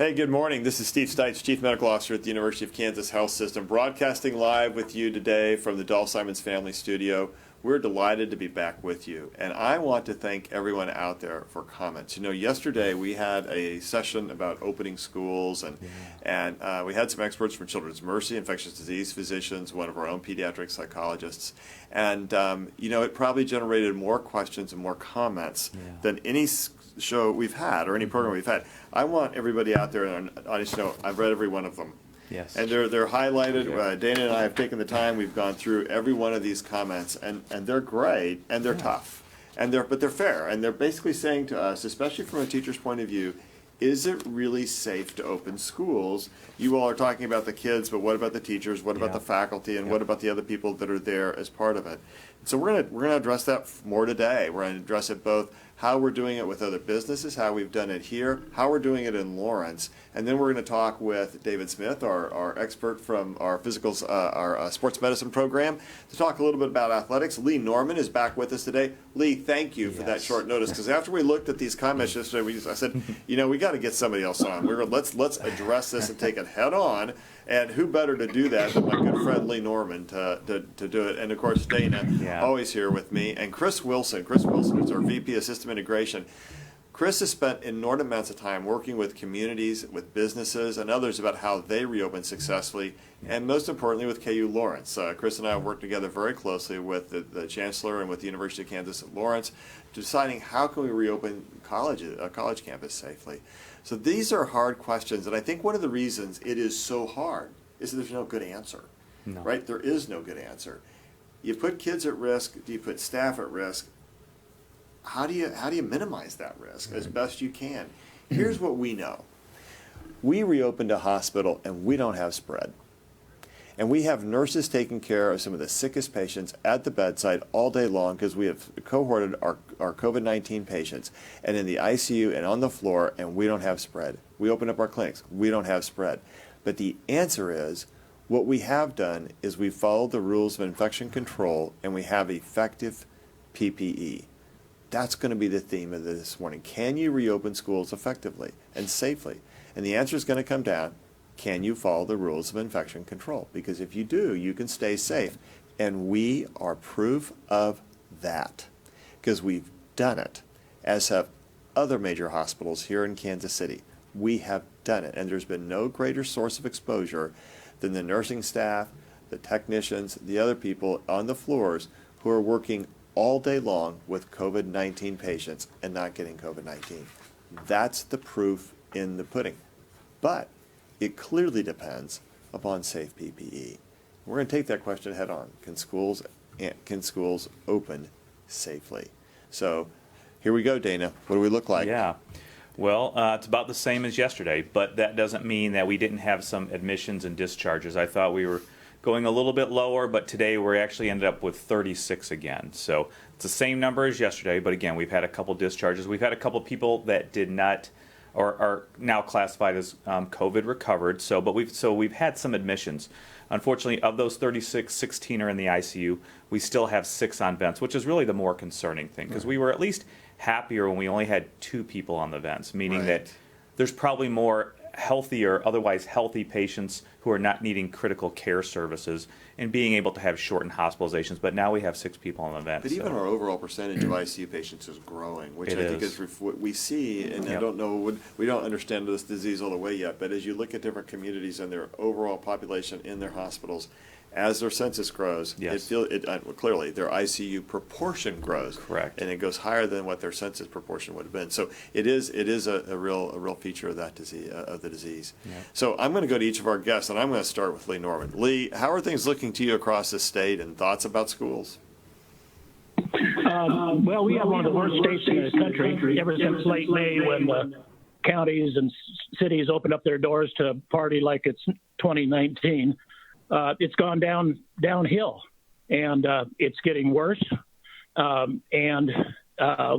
Hey, good morning. This is Steve Stites, Chief Medical Officer at the University of Kansas Health System, broadcasting live with you today from the Dolph Simons Family Studio. We're delighted to be back with you, and I want to thank everyone out there for comments. You know, yesterday we had a session about opening schools, and we had some experts from Children's Mercy, infectious disease physicians, one of our own pediatric psychologists, and you know, it probably generated more questions and more comments than any show we've had or any program we've had. I want everybody out there in the audience to know I've read every one of them. Yes. And they're highlighted. Dana and I have taken the time. We've gone through every one of these comments, and they're great, and they're tough, but they're fair, and they're basically saying to us, especially from a teacher's point of view, is it really safe to open schools? You all are talking about the kids, but what about the teachers? What about the faculty? And what about the other people that are there as part of it? So we're gonna address that more today. We're going to address it both how we're doing it with other businesses, how we've done it here, how we're doing it in Lawrence, and then we're going to talk with David Smith, our expert from our sports medicine program, to talk a little bit about athletics. Lee Norman is back with us today. Lee, thank you for that short notice, because after we looked at these comments yesterday, I said, you know, we got to get somebody else on. Let's address this and take it head on. And who better to do that than my good friend Lee Norman to do it? And of course, Dana, always here with me, and Chris Wilson. Chris Wilson is our VP of System Integration. Chris has spent inordinate amounts of time working with communities, with businesses, and others about how they reopen successfully, and most importantly with KU Lawrence. Chris and I have worked together very closely with the Chancellor and with the University of Kansas at Lawrence, deciding how can we reopen a college campus safely. So these are hard questions, and I think one of the reasons it is so hard is that there's no good answer, right? There is no good answer. You put kids at risk, do you put staff at risk? How do you minimize that risk as best you can? Here's what we know. We reopened a hospital and we don't have spread. And we have nurses taking care of some of the sickest patients at the bedside all day long, because we have cohorted our COVID-19 patients and in the ICU and on the floor, and we don't have spread. We open up our clinics. We don't have spread. But the answer is, what we have done is we followed the rules of infection control, and we have effective PPE. That's going to be the theme of this morning. Can you reopen schools effectively and safely? And the answer is going to come down, can you follow the rules of infection control? Because if you do, you can stay safe. And we are proof of that, because we've done it, as have other major hospitals here in Kansas City. We have done it, and there's been no greater source of exposure than the nursing staff, the technicians, the other people on the floors who are working all day long with COVID-19 patients and not getting COVID-19. That's the proof in the pudding. But it clearly depends upon safe PPE. We're going to take that question head on. Can schools open safely? So here we go, Dana. What do we look like? Yeah. Well, it's about the same as yesterday, but that doesn't mean that we didn't have some admissions and discharges. I thought we were going a little bit lower, but today we actually ended up with 36 again. So it's the same number as yesterday, but again, we've had a couple discharges. We've had a couple people that did not, or are now classified as COVID recovered. So we've had some admissions. Unfortunately, of those 36, 16 are in the ICU. We still have 6 on vents, which is really the more concerning thing, because we were at least happier when we only had 2 people on the vents, meaning that there's probably more healthy or otherwise healthy patients who are not needing critical care services and being able to have shortened hospitalizations. But now we have 6 people on the vent. But even our overall percentage of ICU patients is growing, which I think is what we see. And I don't know, we don't understand this disease all the way yet, but as you look at different communities and their overall population in their hospitals, as their census grows, clearly their ICU proportion grows. Correct. And it goes higher than what their census proportion would have been. So it is a real feature of that disease, the disease. Yeah. So I'm going to go to each of our guests, and I'm going to start with Lee Norman. Lee, how are things looking to you across the state, and thoughts about schools? Well, we have one of the worst states in the country ever since late May, when the counties and cities opened up their doors to party like it's 2019. It's gone downhill, and it's getting worse. And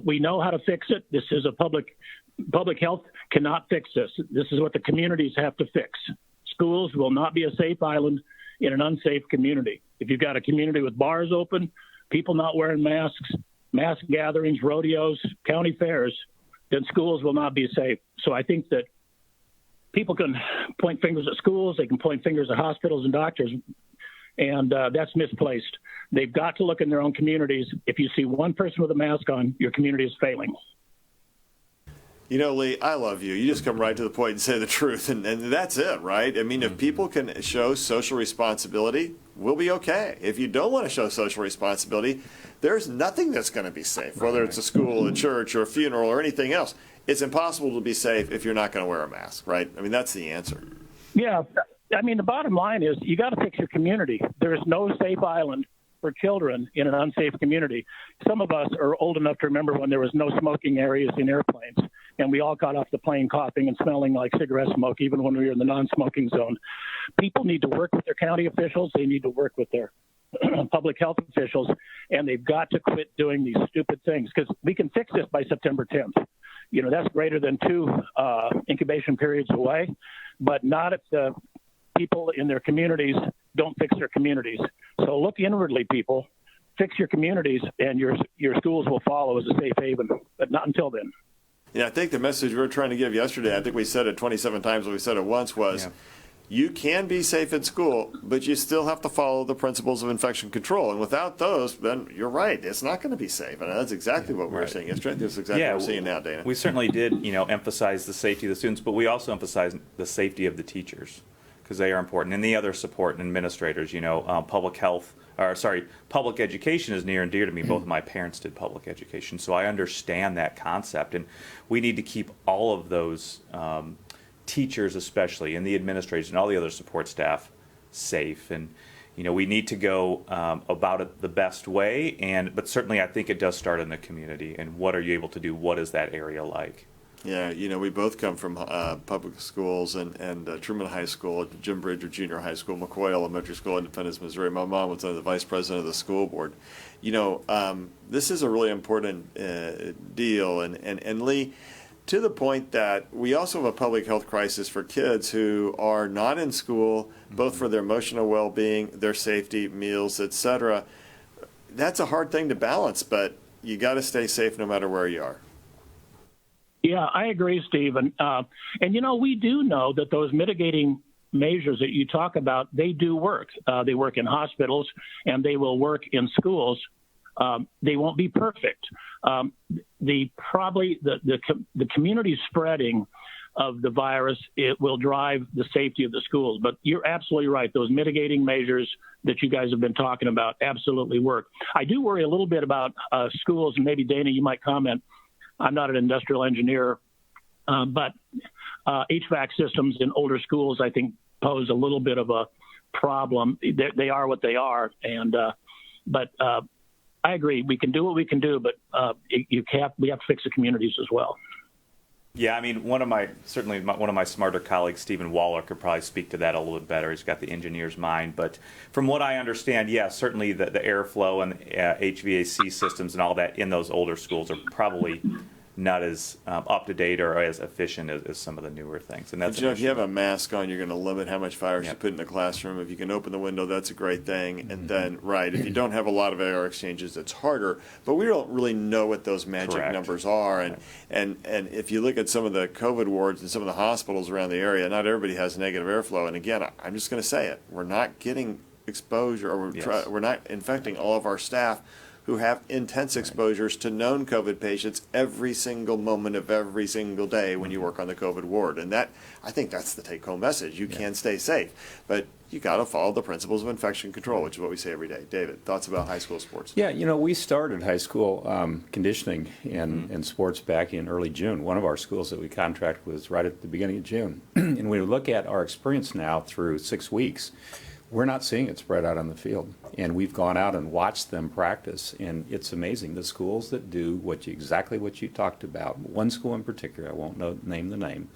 we know how to fix it. This is a public health cannot fix this. This is what the communities have to fix. Schools will not be a safe island in an unsafe community. If you've got a community with bars open, people not wearing masks, mass gatherings, rodeos, county fairs, then schools will not be safe. So I think that people can point fingers at schools, they can point fingers at hospitals and doctors, and that's misplaced. They've got to look in their own communities. If you see one person with a mask on, your community is failing. You know, Lee, I love you. You just come right to the point and say the truth, and that's it, right? I mean, if people can show social responsibility, we'll be okay. If you don't want to show social responsibility, there's nothing that's going to be safe, whether it's a school, a church, or a funeral, or anything else. It's impossible to be safe if you're not going to wear a mask, right? I mean, that's the answer. Yeah. I mean, the bottom line is you got to fix your community. There is no safe island for children in an unsafe community. Some of us are old enough to remember when there was no smoking areas in airplanes, and we all got off the plane coughing and smelling like cigarette smoke, even when we were in the non-smoking zone. People need to work with their county officials. They need to work with their public health officials, and they've got to quit doing these stupid things, because we can fix this by September 10th. You know, that's greater than 2 incubation periods away, but not if the people in their communities don't fix their communities. So look inwardly, people. Fix your communities, and your schools will follow as a safe haven, but not until then. Yeah, I think the message we were trying to give yesterday, I think we said it 27 times, but we said it once, was you can be safe in school, but you still have to follow the principles of infection control. And without those, then you're right, it's not going to be safe. And that's exactly what we were saying yesterday. That's exactly what we're seeing now, Dana. We certainly did, emphasize the safety of the students, but we also emphasized the safety of the teachers, because they are important, and the other support and administrators. Public education is near and dear to me. Both of my parents did public education, so I understand that concept, and we need to keep all of those teachers, especially, and the administrators and all the other support staff safe. And we need to go about it the best way, but certainly I think it does start in the community. And what are you able to do? What is that area like? Yeah, we both come from public schools, and Truman High School, Jim Bridger Junior High School, McCoy Elementary School, Independence, Missouri. My mom was the vice president of the school board. This is a really important deal, and Lee, to the point that we also have a public health crisis for kids who are not in school, both for their emotional well-being, their safety, meals, etc. That's a hard thing to balance, but you got to stay safe no matter where you are. Yeah, I agree, Steve. And we do know that those mitigating measures that you talk about, they do work. They work in hospitals, and they will work in schools. They won't be perfect. The community spreading of the virus, it will drive the safety of the schools. But you're absolutely right. Those mitigating measures that you guys have been talking about absolutely work. I do worry a little bit about schools, and maybe Dana, you might comment. I'm not an industrial engineer, but HVAC systems in older schools, I think, pose a little bit of a problem. They are what they are, but I agree. We can do what we can do, but we have to fix the communities as well. Yeah, I mean, one of my smarter colleagues, Stephen Waller, could probably speak to that a little bit better. He's got the engineer's mind. But from what I understand, certainly the airflow and HVAC systems and all that in those older schools are probably not as up to date or as efficient as some of the newer things. And that's if you have a mask on, you're going to limit how much virus you put in the classroom. If you can open the window, that's a great thing. And then, if you don't have a lot of air exchanges, it's harder. But we don't really know what those magic numbers are. And if you look at some of the COVID wards and some of the hospitals around the area, not everybody has negative airflow. And again, I'm just going to say it: we're not getting exposure, or we're not infecting all of our staff who have intense exposures to known COVID patients every single moment of every single day when you work on the COVID ward. And I think that's the take-home message. You can stay safe, but you got to follow the principles of infection control, which is what we say every day. David, thoughts about high school sports? Yeah, we started high school conditioning and sports back in early June. One of our schools that we contract was right at the beginning of June. And we look at our experience now through 6 weeks. We're not seeing it spread out on the field, and we've gone out and watched them practice, and it's amazing. The schools that do exactly what you talked about, one school in particular, I won't name the name,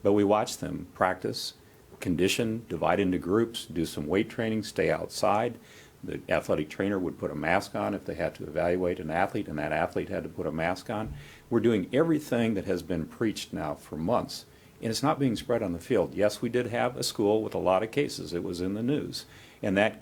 but we watch them practice, condition, divide into groups, do some weight training, stay outside. The athletic trainer would put a mask on if they had to evaluate an athlete, and that athlete had to put a mask on. We're doing everything that has been preached now for months. And it's not being spread on the field. Yes, we did have a school with a lot of cases. It was in the news. And that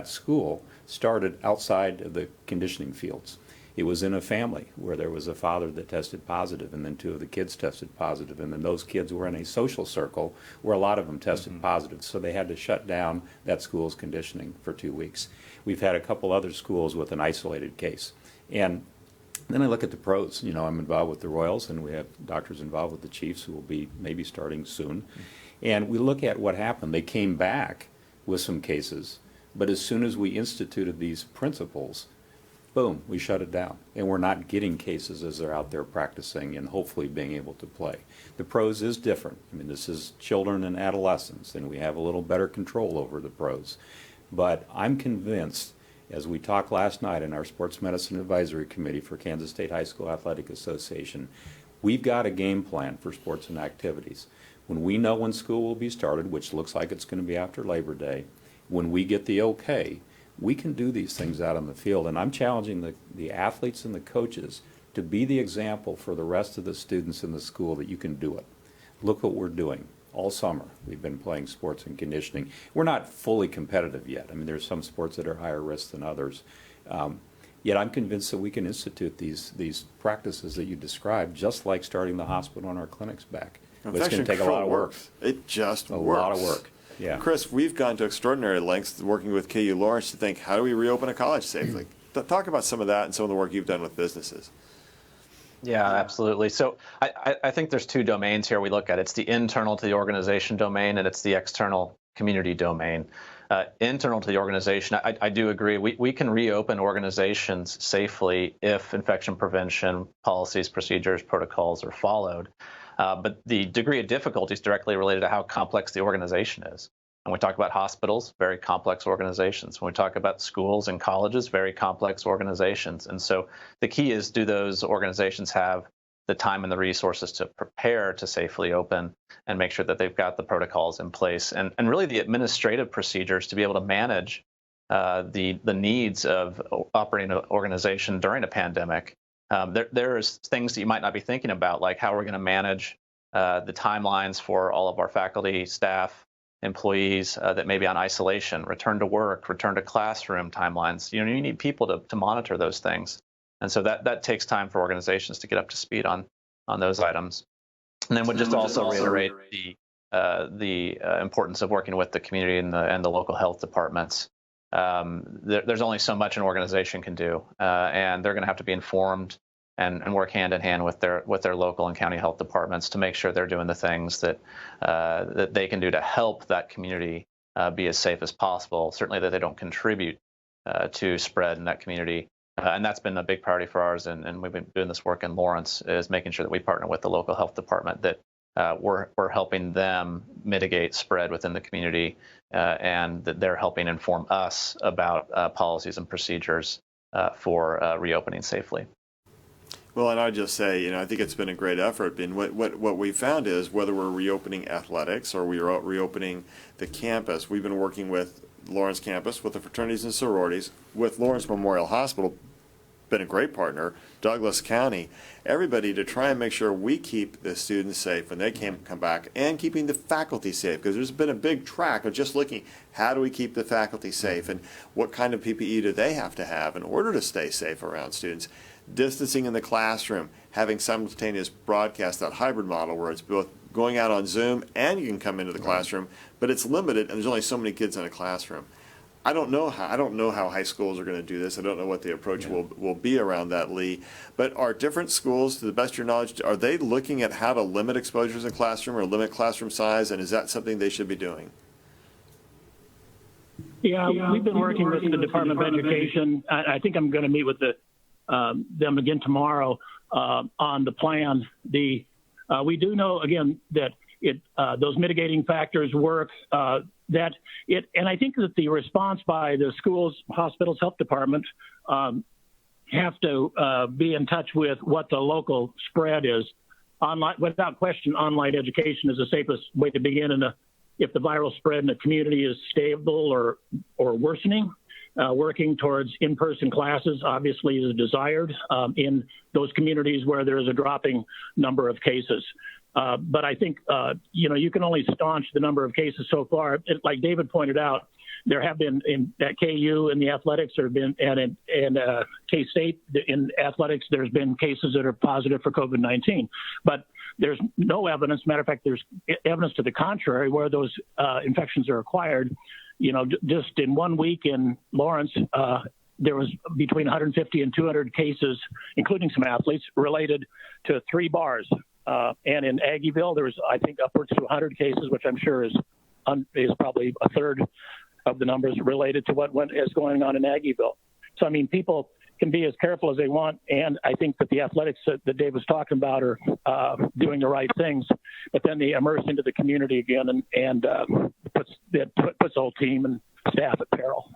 school, started outside of the conditioning fields. It was in a family where there was a father that tested positive, and then 2 of the kids tested positive, and then those kids were in a social circle where a lot of them tested positive, so they had to shut down that school's conditioning for 2 weeks. We've had a couple other schools with an isolated case. And then I look at the pros. You know, I'm involved with the Royals, and we have doctors involved with the Chiefs who will be maybe starting soon. And we look at what happened. They came back with some cases, but as soon as we instituted these principles, boom, we shut it down. And we're not getting cases as they're out there practicing and hopefully being able to play. The pros is different. I mean, this is children and adolescents, and we have a little better control over the pros. But I'm convinced, as we talked last night in our Sports Medicine Advisory Committee for Kansas State High School Athletic Association, we've got a game plan for sports and activities. When we know when school will be started, which looks like it's going to be after Labor Day, when we get the okay, we can do these things out on the field. And I'm challenging the athletes and the coaches to be the example for the rest of the students in the school that you can do it. Look what we're doing. All summer we've been playing sports and conditioning. We're not fully competitive yet. I mean, there's some sports that are higher risk than others. Yet I'm convinced that we can institute these practices that you described, just like starting the hospital and our clinics back. But it's going to take a lot of work. It just works. A lot of work. Yeah. Chris, we've gone to extraordinary lengths working with KU Lawrence to think, how do we reopen a college safely? Talk about some of that and some of the work you've done with businesses. Yeah, absolutely. So I think there's 2 domains here we look at. It's the internal to the organization domain, and it's the external community domain. Internal to the organization, I do agree. We can reopen organizations safely if infection prevention policies, procedures, protocols are followed. But the degree of difficulty is directly related to how complex the organization is. When we talk about hospitals, very complex organizations. When we talk about schools and colleges, very complex organizations. And so the key is, do those organizations have the time and the resources to prepare to safely open and make sure that they've got the protocols in place and really the administrative procedures to be able to manage the needs of operating an organization during a pandemic. There's things that you might not be thinking about, like how we're going to manage the timelines for all of our faculty, staff, employees that may be on isolation, return to work, return to classroom timelines. You need people to monitor those things. And so that takes time for organizations to get up to speed on those items. And then would just also reiterate the importance of working with the community and the local health departments. There's only so much an organization can do, and they're going to have to be informed and work hand in hand with their local and county health departments to make sure they're doing the things that they can do to help that community be as safe as possible. Certainly that they don't contribute to spread in that community. And that's been a big priority for ours, and we've been doing this work in Lawrence, is making sure that we partner with the local health department, that we're helping them mitigate spread within the community, and that they're helping inform us about policies and procedures for reopening safely. Well, and I'd just say, I think it's been a great effort. And what we found is, whether we're reopening athletics or we're reopening the campus, we've been working with Lawrence campus, with the fraternities and sororities, with Lawrence Memorial Hospital, been a great partner, Douglas County, everybody, to try and make sure we keep the students safe when they come back, and keeping the faculty safe, because there's been a big track of just looking, how do we keep the faculty safe, and what kind of PPE do they have to have in order to stay safe around students. Distancing in the classroom, having simultaneous broadcast, that hybrid model where it's both going out on Zoom and you can come into the classroom, but it's limited and there's only so many kids in a classroom. I don't know how high schools are going to do this. I don't know what the approach will be around that, Lee. But are different schools, to the best of your knowledge, are they looking at how to limit exposures in classroom or limit classroom size, and is that something they should be doing? Yeah, we've been working with the Department of Education. I think I'm going to meet with them again tomorrow on the plan. We do know, again, that those mitigating factors work. And I think that the response by the schools, hospitals, health department have to be in touch with what the local spread is. Online, without question, online education is the safest way to begin. And if the viral spread in the community is stable or worsening, working towards in-person classes obviously is desired in those communities where there is a dropping number of cases. But I think, you can only staunch the number of cases so far. Like David pointed out, there have been at KU in the athletics, there have been, and in K-State in athletics, there's been cases that are positive for COVID-19. But there's no evidence. Matter of fact, there's evidence to the contrary where those infections are acquired. Just in 1 week in Lawrence, there was between 150 and 200 cases, including some athletes, related to 3 bars. And in Aggieville, there was, I think, upwards to 100 cases, which I'm sure is probably a third of the numbers related to what is going on in Aggieville. So, I mean, people can be as careful as they want, and I think that the athletics that Dave was talking about are doing the right things, but then they immerse into the community again and puts the whole team and staff at peril.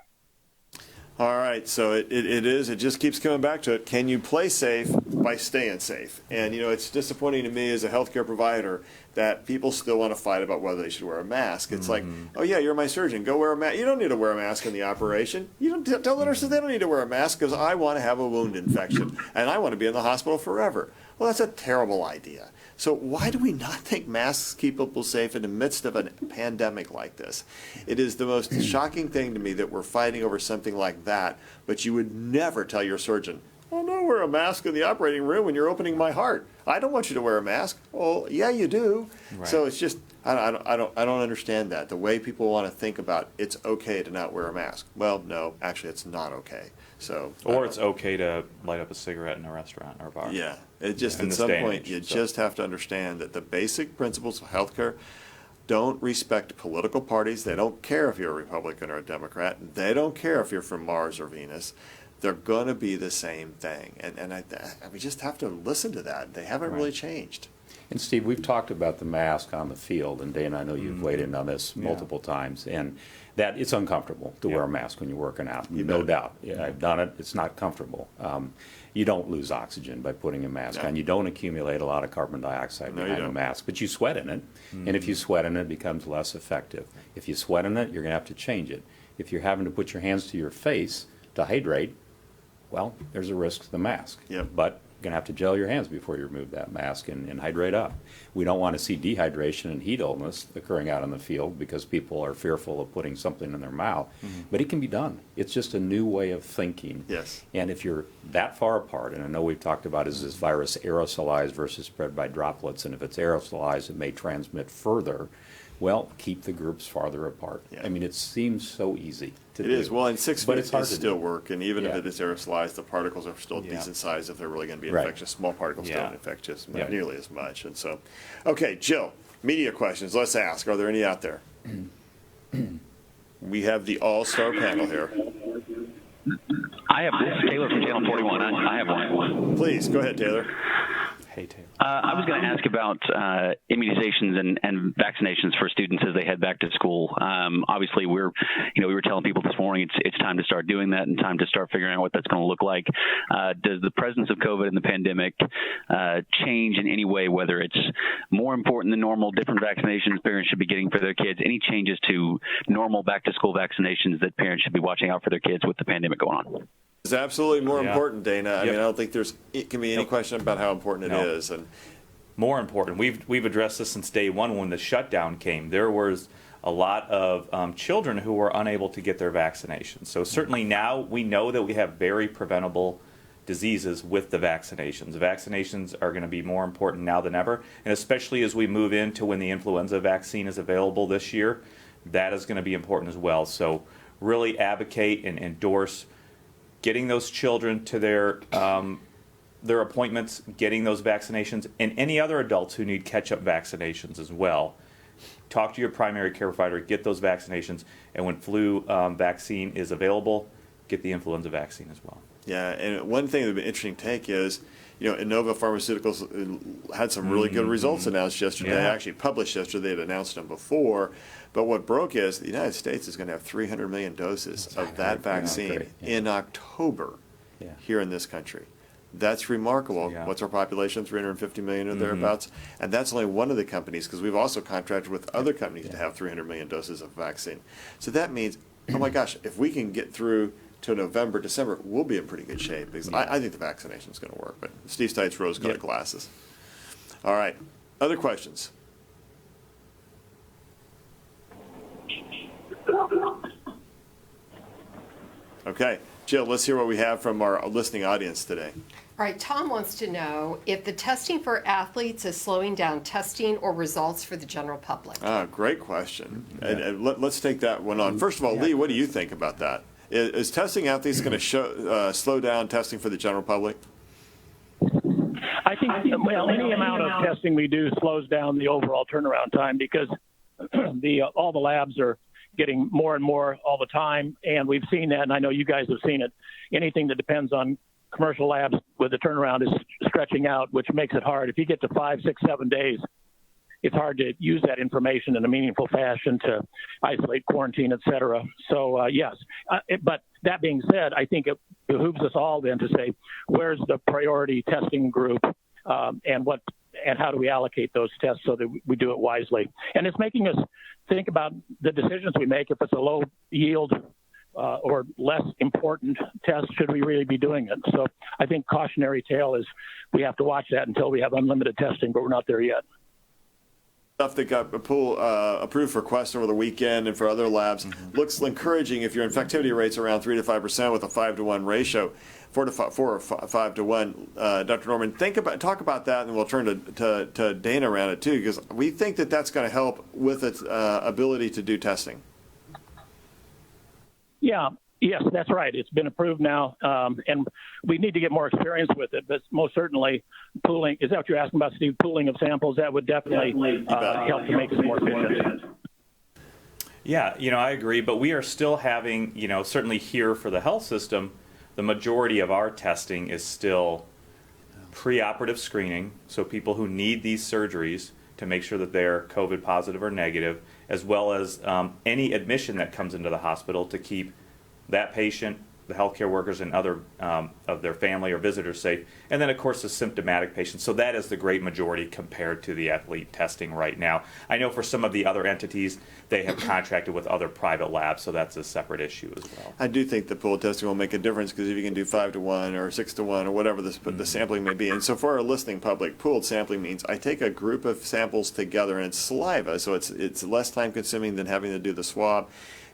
All right, so it just keeps coming back to it. Can you play safe by staying safe? And, it's disappointing to me as a healthcare provider that people still want to fight about whether they should wear a mask. It's like, oh, yeah, you're my surgeon. Go wear a mask. You don't need to wear a mask in the operation. You don't tell the nurses they don't need to wear a mask because I want to have a wound infection, and I want to be in the hospital forever. Well, that's a terrible idea. So why do we not think masks keep people safe in the midst of a pandemic like this? It is the most shocking thing to me that we're fighting over something like that, but you would never tell your surgeon, oh, no, wear a mask in the operating room when you're opening my heart. I don't want you to wear a mask. Well, yeah, you do. Right. So it's just, I don't understand that. The way people want to think about it's okay to not wear a mask. Well, no, actually, it's not okay. So, or it's okay to light up a cigarette in a restaurant or bar. Yeah, it just at some point you just have to understand that the basic principles of healthcare don't respect political parties. They don't care if you're a Republican or a Democrat. They don't care if you're from Mars or Venus. They're going to be the same thing, and we just have to listen to that. They haven't really changed. And Steve, we've talked about the mask on the field, and Dana, I know you've weighed in on this multiple times, and that it's uncomfortable to wear a mask when you're working out, no doubt. Yeah, I've done it. It's not comfortable. You don't lose oxygen by putting a mask on. You don't accumulate a lot of carbon dioxide behind a mask, but you sweat in it, and if you sweat in it, it becomes less effective. If you sweat in it, you're going to have to change it. If you're having to put your hands to your face to hydrate, well, there's a risk to the mask. But you're going to have to gel your hands before you remove that mask and hydrate up. We don't want to see dehydration and heat illness occurring out in the field because people are fearful of putting something in their mouth. But it can be done. It's just a new way of thinking. Yes. And if you're that far apart, and I know we've talked about is this virus aerosolized versus spread by droplets, and if it's aerosolized, it may transmit further. Well, keep the groups farther apart. I mean, it seems so easy to do. It is. Well, and 6 feet does still work, and even if it is aerosolized, the particles are still decent size if they're really going to be infectious. Small particles don't infect just nearly as much. And so, okay, Jill, media questions. Let's ask. Are there any out there? We have the all-star panel here. I have this. Taylor from Channel 41. I have one. Please, go ahead, Taylor. Hey, Taylor. I was going to ask about immunizations and vaccinations for students as they head back to school. Obviously, we were telling people this morning it's time to start doing that and time to start figuring out what that's going to look like. Does the presence of COVID and the pandemic change in any way, whether it's more important than normal, different vaccinations parents should be getting for their kids? Any changes to normal back-to-school vaccinations that parents should be watching out for their kids with the pandemic going on? It's absolutely more important, Dana. I mean, I don't think it can be any question about how important it is. And more important. We've addressed this since day one when the shutdown came. There was a lot of children who were unable to get their vaccinations. So certainly now we know that we have very preventable diseases with the vaccinations. The vaccinations are going to be more important now than ever, and especially as we move into when the influenza vaccine is available this year, that is going to be important as well. So really advocate and endorse getting those children to their appointments, getting those vaccinations, and any other adults who need catch-up vaccinations as well. Talk to your primary care provider, get those vaccinations, and when flu vaccine is available, get the influenza vaccine as well. Yeah, and one thing that would be an interesting take is, Innova Pharmaceuticals had some really good results announced yesterday. Actually published yesterday. They'd announced them before. But what broke is the United States is going to have 300 million doses of that vaccine in October here in this country. That's remarkable. What's our population? 350 million or thereabouts. And that's only one of the companies, because we've also contracted with other companies to have 300 million doses of vaccine. So that means, oh my gosh, if we can get through to November, December, we'll be in pretty good shape, because I think the vaccination is going to work. But Steve Stites, rose-colored glasses. All right. Other questions? Okay, Jill, let's hear what we have from our listening audience today. All right, Tom wants to know if the testing for athletes is slowing down testing or results for the general public. Great question. And let's take that one on. First of all, Lee, what do you think about that? Is testing athletes going to slow down testing for the general public? I think, well, any amount of testing we do slows down the overall turnaround time because all the labs are getting more and more all the time, and we've seen that, and I know you guys have seen it. Anything that depends on commercial labs with the turnaround is stretching out, which makes it hard. If you get to 5, 6, 7 days, it's hard to use that information in a meaningful fashion to isolate, quarantine, et cetera. So, yes. But that being said, I think it behooves us all then to say, where's the priority testing group and how do we allocate those tests so that we do it wisely? And it's making us think about the decisions we make. If it's a low yield or less important test, should we really be doing it? So I think cautionary tale is we have to watch that until we have unlimited testing, but we're not there yet. Stuff that got approved for Quest over the weekend and for other labs looks encouraging if your infectivity rate's around 3 to 5% with a 5-to-1 ratio, 4 or 5 to 1. Dr. Norman, talk about that, and we'll turn to Dana around it too, because we think that that's going to help with its ability to do testing. Yeah. Yes, that's right. It's been approved now, and we need to get more experience with it. But most certainly, pooling, is that what you're asking about, Steve? Pooling of samples, that would definitely help to make us more efficient. Yeah, I agree. But we are still having, certainly here for the health system, the majority of our testing is still preoperative screening. So people who need these surgeries to make sure that they're COVID positive or negative, as well as any admission that comes into the hospital to keep that patient, the healthcare workers, and other of their family or visitors safe, and then of course the symptomatic patients. So that is the great majority compared to the athlete testing right now. I know for some of the other entities, they have contracted with other private labs, so that's a separate issue as well. I do think the pooled testing will make a difference because if you can do 5 to 1 or 6 to 1 or whatever the sampling may be. And so for our listening public, pooled sampling means I take a group of samples together, and it's saliva, so it's less time consuming than having to do the swab.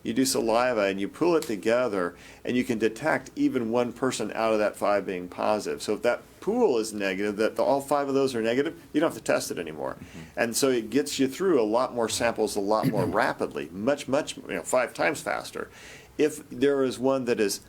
You do saliva and you pool it together, and you can detect even one person out of that 5 being positive. So if that pool is negative, that all 5 of those are negative, you don't have to test it anymore. And so it gets you through a lot more samples a lot more rapidly, much, 5 times faster. If there is one that is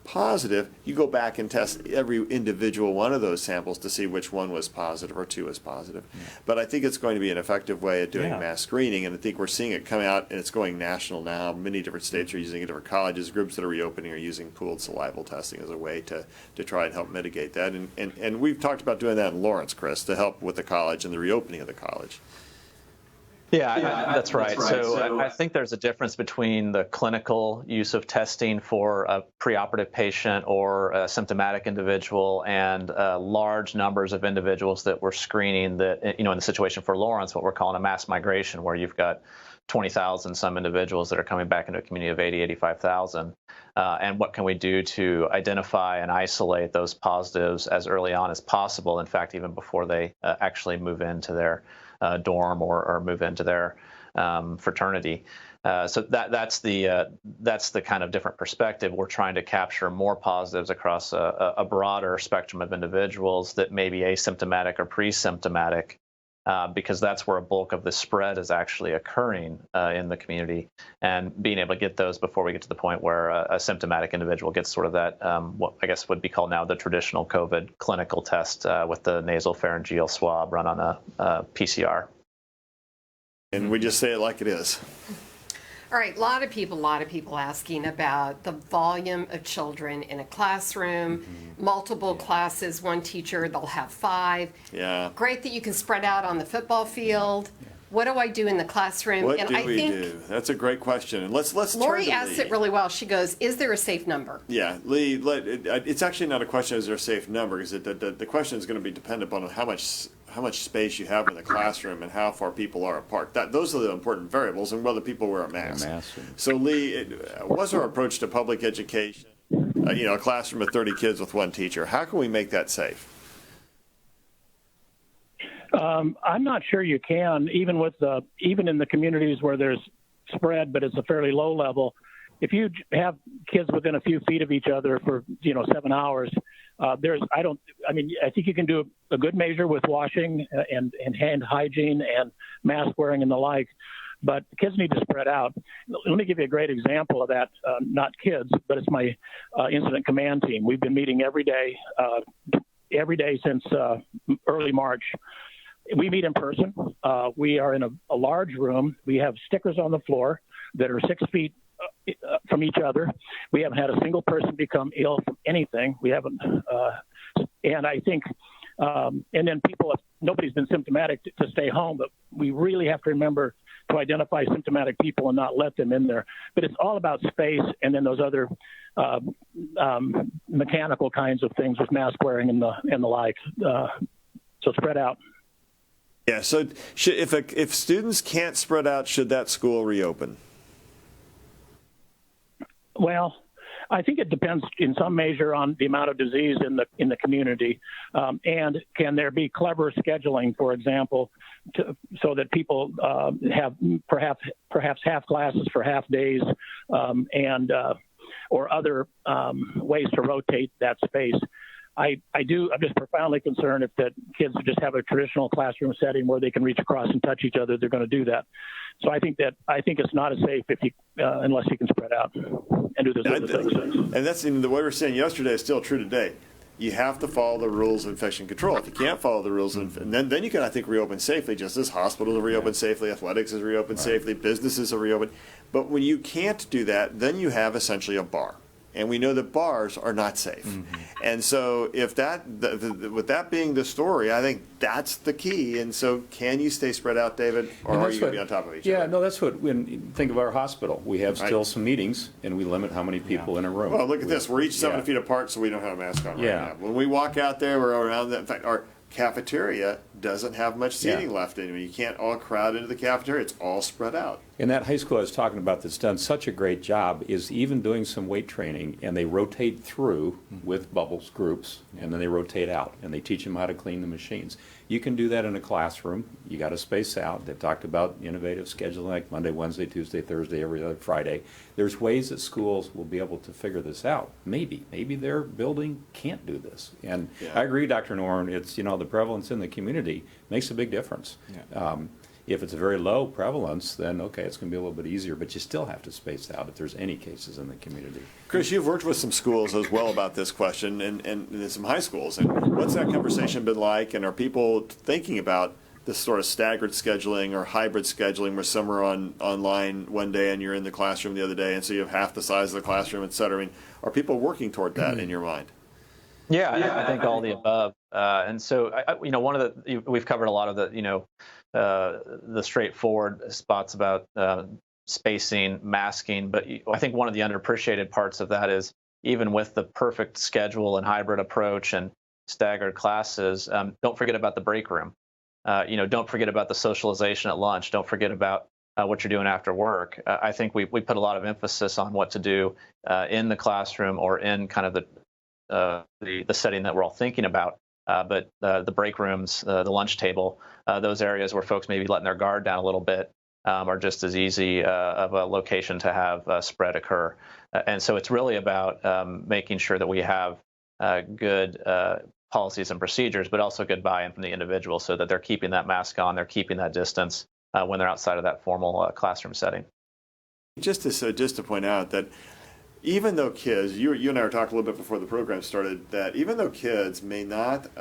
positive, you go back and test every individual one of those samples to see which one was positive or 2 was positive. But I think it's going to be an effective way of doing mass screening, and I think we're seeing it coming out, and it's going national now. Many different states are using it, different colleges, groups that are reopening are using pooled salival testing as a way to try and help mitigate that. And we've talked about doing that in Lawrence, Chris, to help with the college and the reopening of the college. Yeah, that's right. So I think there's a difference between the clinical use of testing for a preoperative patient or a symptomatic individual and large numbers of individuals that we're screening that, in the situation for Lawrence, what we're calling a mass migration, where you've got 20,000 some individuals that are coming back into a community of 80, 85,000. And what can we do to identify and isolate those positives as early on as possible? In fact, even before they actually move into their dorm or move into their fraternity. So that's the kind of different perspective. We're trying to capture more positives across a broader spectrum of individuals that may be asymptomatic or pre-symptomatic, because that's where a bulk of the spread is actually occurring in the community, and being able to get those before we get to the point where a symptomatic individual gets sort of that, what I guess would be called now the traditional COVID clinical test with the nasal pharyngeal swab run on a PCR. And we just say it like it is. All right, a lot of people asking about the volume of children in a classroom, multiple classes, one teacher, they'll have 5. Yeah. Great that you can spread out on the football field. What do I do in the classroom? What and do I we think do? That's a great question. And let's Lori turn to asked Lee. it really well. She goes, is there a safe number? Yeah, Lee, it's actually not a question, is there a safe number? Because the question is going to be dependent upon how much space you have in the classroom and how far people are apart. Those are the important variables, and whether people wear a mask. So Lee, what's our approach to public education? A classroom of 30 kids with one teacher. How can we make that safe? I'm not sure you can, even in the communities where there's spread, but it's a fairly low level. if you have kids within a few feet of each other for 7 hours, I think you can do a good measure with washing and hand hygiene and mask wearing and the like, but kids need to spread out. Let me give you a great example of that. Not kids, but it's my incident command team. We've been meeting every day since early March. We meet in person. We are in a large room. We have stickers on the floor that are 6 feet from each other. We haven't had a single person become ill from anything. We haven't, and I think, and then nobody's been symptomatic to stay home, but we really have to remember to identify symptomatic people and not let them in there. But it's all about space, and then those other mechanical kinds of things with mask wearing and the like. So spread out. Yeah. So if students can't spread out, should that school reopen? Well, I think it depends in some measure on the amount of disease in the community, and can there be clever scheduling, for example, so that people have perhaps half classes for half days, and or other ways to rotate that space. I'm just profoundly concerned if that kids just have a traditional classroom setting where they can reach across and touch each other, they're going to do that. So I think it's not as safe unless you can spread out and do those other things. And that's what we were saying yesterday is still true today. You have to follow the rules of infection control. If you can't follow the rules, and then you can, I think, reopen safely, just as hospitals are reopened safely, athletics is reopened safely, businesses are reopened. But when you can't do that, then you have essentially a bar. And we know that bars are not safe. Mm-hmm. And so if with that being the story, I think that's the key. And so can you stay spread out, David, or are you going to be on top of each other? Yeah, no, that's what, when you think of our hospital, we have still some meetings, and we limit how many people in a room. Well, look at this. We're each 7 feet apart, so we don't have a mask on right now. When we walk out there, we're around that. In fact, our cafeteria doesn't have much seating left in it. You can't all crowd into the cafeteria. It's all spread out. And that high school I was talking about that's done such a great job is even doing some weight training, and they rotate through with bubbles groups, and then they rotate out, and they teach them how to clean the machines. You can do that in a classroom. You got to space out. They've talked about innovative scheduling like Monday, Wednesday, Tuesday, Thursday, every other Friday. There's ways that schools will be able to figure this out. Maybe their building can't do this. And I agree, Dr. Norn, it's, the prevalence in the community makes a big difference. Yeah. If it's a very low prevalence, then okay, it's going to be a little bit easier, but you still have to space out if there's any cases in the community. Chris, you've worked with some schools as well about this question, and some high schools. And what's that conversation been like? And are people thinking about this sort of staggered scheduling or hybrid scheduling where some are online one day and you're in the classroom the other day, and so you have half the size of the classroom, et cetera? I mean, are people working toward that in your mind? Yeah, I think all the above. And so, we've covered a lot of the straightforward spots about spacing, masking, but I think one of the underappreciated parts of that is even with the perfect schedule and hybrid approach and staggered classes, don't forget about the break room. Don't forget about the socialization at lunch. Don't forget about what you're doing after work. I think we put a lot of emphasis on what to do in the classroom or in kind of the setting that we're all thinking about. But the break rooms, the lunch table, those areas where folks may be letting their guard down a little bit are just as easy of a location to have spread occur. And so it's really about making sure that we have good policies and procedures, but also good buy-in from the individual so that they're keeping that mask on, they're keeping that distance when they're outside of that formal classroom setting. Just to point out that even though kids, you and I were talking a little bit before the program started, that even though kids may not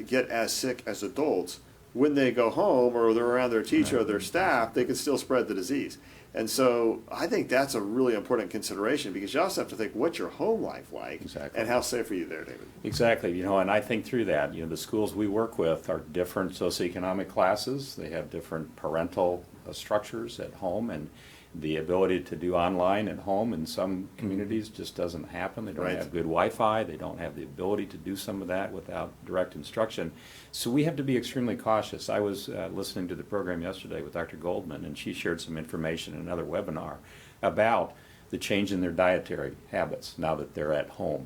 get as sick as adults, when they go home or they're around their teacher or their staff, they can still spread the disease. And so I think that's a really important consideration because you also have to think, what's your home life like? Exactly. And how safe are you there, David? Exactly. And I think through that, the schools we work with are different socioeconomic classes. They have different parental structures at home, and the ability to do online at home in some communities just doesn't happen. They don't have good Wi-Fi. They don't have the ability to do some of that without direct instruction. So we have to be extremely cautious. I was listening to the program yesterday with Dr. Goldman, and she shared some information in another webinar about the change in their dietary habits now that they're at home.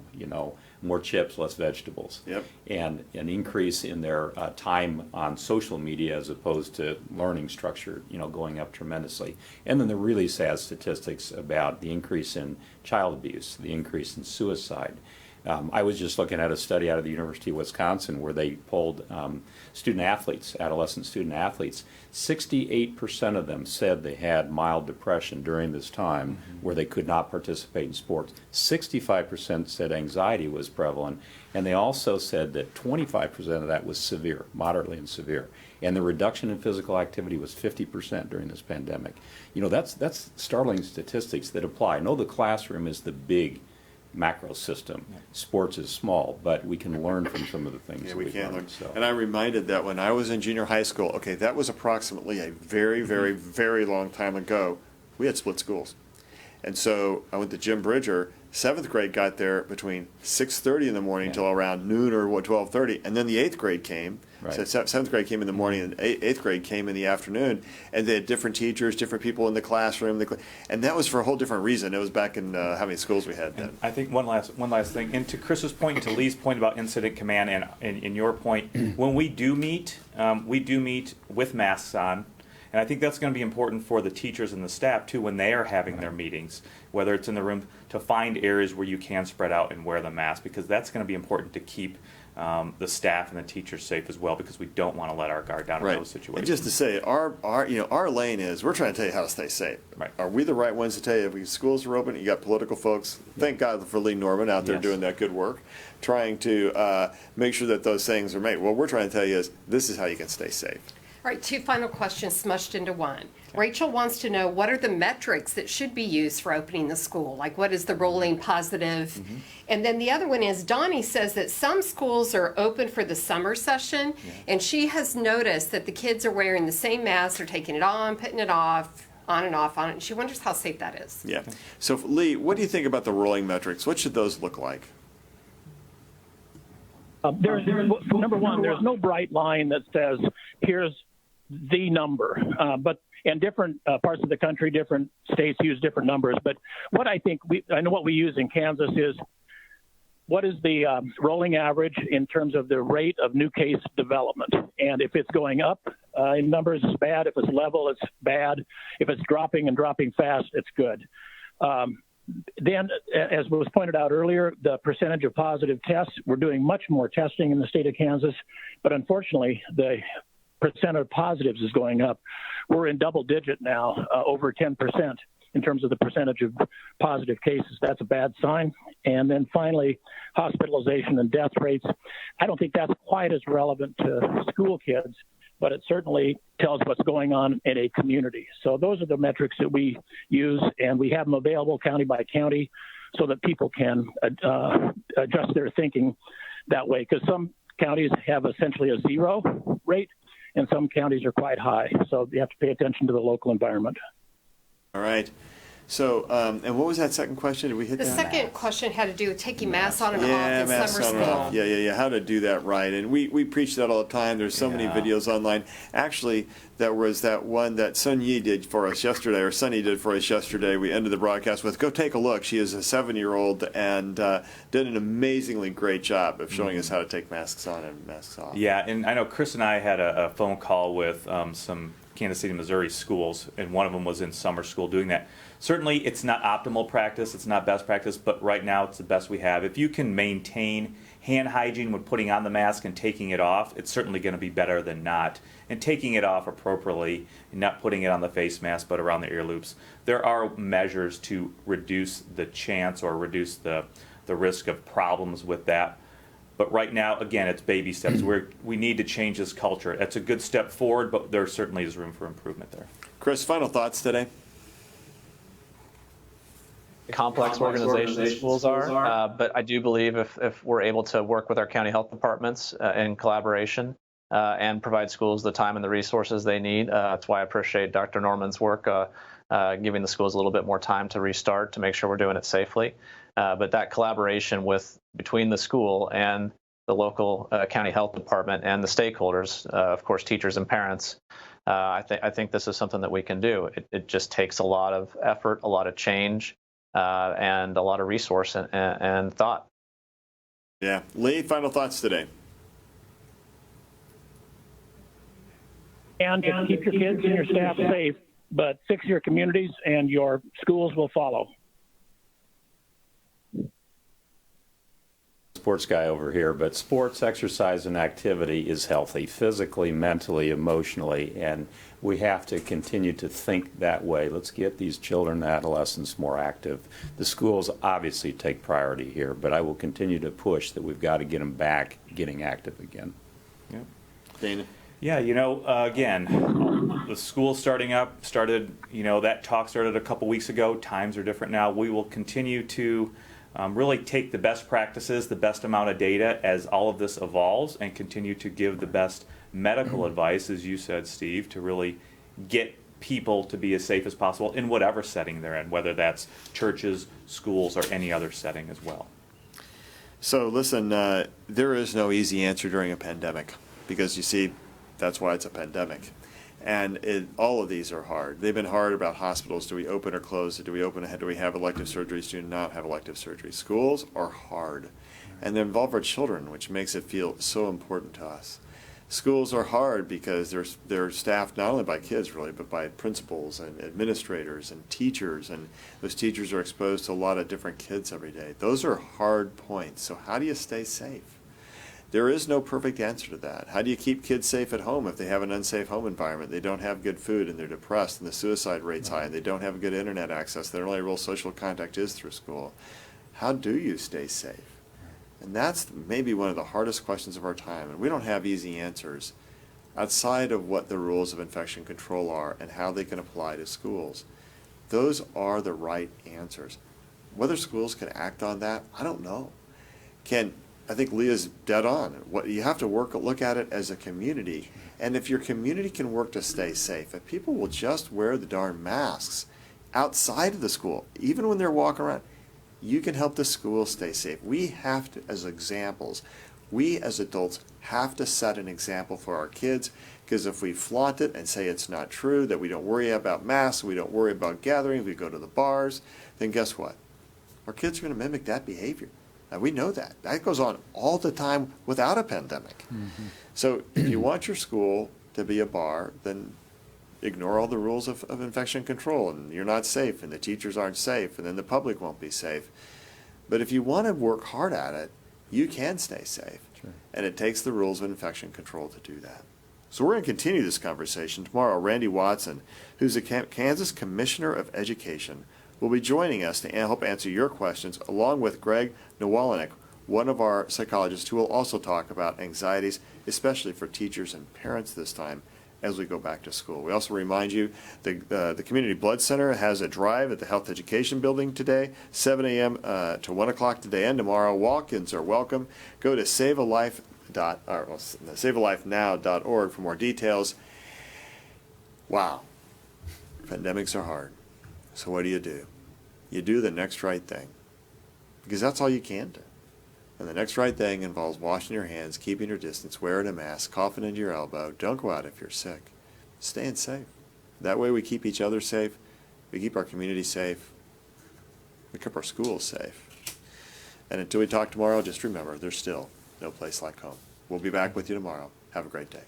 more chips, less vegetables. Yep. And an increase in their time on social media as opposed to learning structure, going up tremendously. And then the really sad statistics about the increase in child abuse, the increase in suicide. I was just looking at a study out of the University of Wisconsin where they polled student athletes, adolescent student athletes. 68% of them said they had mild depression during this time where they could not participate in sports. 65% said anxiety was prevalent, and they also said that 25% of that was severe, moderately and severe. And the reduction in physical activity was 50% during this pandemic. That's startling statistics that apply. I know the classroom is the big macro system. Sports is small, but we can learn from some of the things that we we've can learned. learn. So. And I'm reminded that when I was in junior high school, okay, that was approximately a very, very, very long time ago, we had split schools. And so I went to Jim Bridger. 7th grade got there between 6:30 in the morning till around noon or 12:30, and then the 8th grade came. Right. So 7th grade came in the morning, and 8th grade came in the afternoon, and they had different teachers, different people in the classroom, and that was for a whole different reason. It was back in how many schools we had then. And I think one last thing, and to Chris's point, and to Lee's point about incident command, and your point, when we do meet with masks on. And I think that's going to be important for the teachers and the staff, too, when they are having their meetings, whether it's in the room, to find areas where you can spread out and wear the mask, because that's going to be important to keep the staff and the teachers safe as well, because we don't want to let our guard down in those situations. And just to say, our lane is, we're trying to tell you how to stay safe. Right. Are we the right ones to tell you? If schools are open, you got political folks. Thank God for Lee Norman out there doing that good work, trying to make sure that those things are made. What we're trying to tell you is, this is how you can stay safe. All right, 2 final questions smushed into one. Rachel wants to know, what are the metrics that should be used for opening the school? Like, what is the rolling positive? And then the other one is, Donnie says that some schools are open for the summer session, and she has noticed that the kids are wearing the same mask, they're taking it on, putting it off, on and off, and she wonders how safe that is. Yeah. So, Lee, what do you think about the rolling metrics? What should those look like? Number one, there's no bright line that says, here's the number, and different parts of the country, different states use different numbers. But what I know what we use in Kansas is, what is the rolling average in terms of the rate of new case development? And if it's going up in numbers, it's bad. If it's level, it's bad. If it's dropping and dropping fast, it's good. Then, as was pointed out earlier, the percentage of positive tests, we're doing much more testing in the state of Kansas, but unfortunately, the percent of positives is going up. We're in double digit now, over 10% in terms of the percentage of positive cases. That's a bad sign. And then finally, hospitalization and death rates. I don't think that's quite as relevant to school kids, but it certainly tells what's going on in a community. So those are the metrics that we use, and we have them available county by county so that people can adjust their thinking that way, because some counties have essentially a zero rate, and some counties are quite high. So you have to pay attention to the local environment. All right. So, and what was that second question? Did we hit The that? second question had to do with taking masks on and off in masks summer on and school. off. Yeah. How to do that right. And we preach that all the time. There's so many videos online. Actually, there was that one that Sun Yi did for us yesterday, or Sunny did for us yesterday. We ended the broadcast with, go take a look. She is a 7-year-old and did an amazingly great job of showing us how to take masks on and masks off. Yeah, and I know Chris and I had a phone call with some Kansas City, Missouri schools, and one of them was in summer school doing that. Certainly, it's not optimal practice, it's not best practice, but right now it's the best we have. If you can maintain hand hygiene when putting on the mask and taking it off, it's certainly going to be better than not. And taking it off appropriately, and not putting it on the face mask, but around the ear loops. There are measures to reduce the chance or reduce the risk of problems with that. But right now, again, it's baby steps. We need to change this culture. It's a good step forward, but there certainly is room for improvement there. Chris, final thoughts today? Complex organizations schools are, but I do believe if we're able to work with our county health departments in collaboration and provide schools the time and the resources they need, that's why I appreciate Dr. Norman's work, giving the schools a little bit more time to restart to make sure we're doing it safely. But that collaboration between the school and the local county health department and the stakeholders, of course, teachers and parents, I think this is something that we can do. It just takes a lot of effort, a lot of change, and a lot of resource and thought. Yeah. Lee, final thoughts today. And to keep your kids and your staff safe, but fix your communities and your schools will follow. Sports guy over here, but sports, exercise, and activity is healthy physically, mentally, emotionally, and we have to continue to think that way. Let's get these children and adolescents more active. The schools obviously take priority here, but I will continue to push that we've got to get them back getting active again. Yep. Dana? Yeah, again, the school started, that talk started a couple weeks ago. Times are different now. We will continue to really take the best practices, the best amount of data as all of this evolves, and continue to give the best medical advice, as you said, Steve, to really get people to be as safe as possible in whatever setting they're in, whether that's churches, schools, or any other setting as well. So listen, there is no easy answer during a pandemic, because you see, that's why it's a pandemic. And all of these are hard. They've been hard about hospitals. Do we open or close? Do we have elective surgeries? Do we not have elective surgeries? Schools are hard. And they involve our children, which makes it feel so important to us. Schools are hard because they're staffed not only by kids, really, but by principals and administrators and teachers. And those teachers are exposed to a lot of different kids every day. Those are hard points. So how do you stay safe? There is no perfect answer to that. How do you keep kids safe at home if they have an unsafe home environment? They don't have good food and they're depressed and the suicide rate's high and they don't have good internet access. Their only real social contact is through school. How do you stay safe? And that's maybe one of the hardest questions of our time. And we don't have easy answers outside of what the rules of infection control are and how they can apply to schools. Those are the right answers. Whether schools can act on that, I don't know. I think Leah's dead on. What you have to look at it as a community. And if your community can work to stay safe, if people will just wear the darn masks outside of the school, even when they're walking around, you can help the school stay safe. We have to, as examples, we as adults have to set an example for our kids, because if we flaunt it and say it's not true, that we don't worry about masks, we don't worry about gatherings, we go to the bars, then guess what? Our kids are going to mimic that behavior. Now, we know that. That goes on all the time without a pandemic. Mm-hmm. So if you want your school to be a bar, then ignore all the rules of infection control, and you're not safe, and the teachers aren't safe, and then the public won't be safe. But if you want to work hard at it, you can stay safe. Sure. And it takes the rules of infection control to do that. So we're going to continue this conversation. Tomorrow, Randy Watson, who's the Kansas Commissioner of Education, will be joining us to help answer your questions, along with Greg Nowalinek, one of our psychologists, who will also talk about anxieties, especially for teachers and parents this time as we go back to school. We also remind you the Community Blood Center has a drive at the Health Education Building today, 7 a.m. To 1 o'clock today and tomorrow. Walk-ins are welcome. Go to savealifenow.org for more details. Wow. Pandemics are hard. So what do? You do the next right thing, because that's all you can do. And the next right thing involves washing your hands, keeping your distance, wearing a mask, coughing into your elbow. Don't go out if you're sick. Staying safe. That way we keep each other safe, we keep our community safe, we keep our schools safe. And until we talk tomorrow, just remember, there's still no place like home. We'll be back with you tomorrow. Have a great day.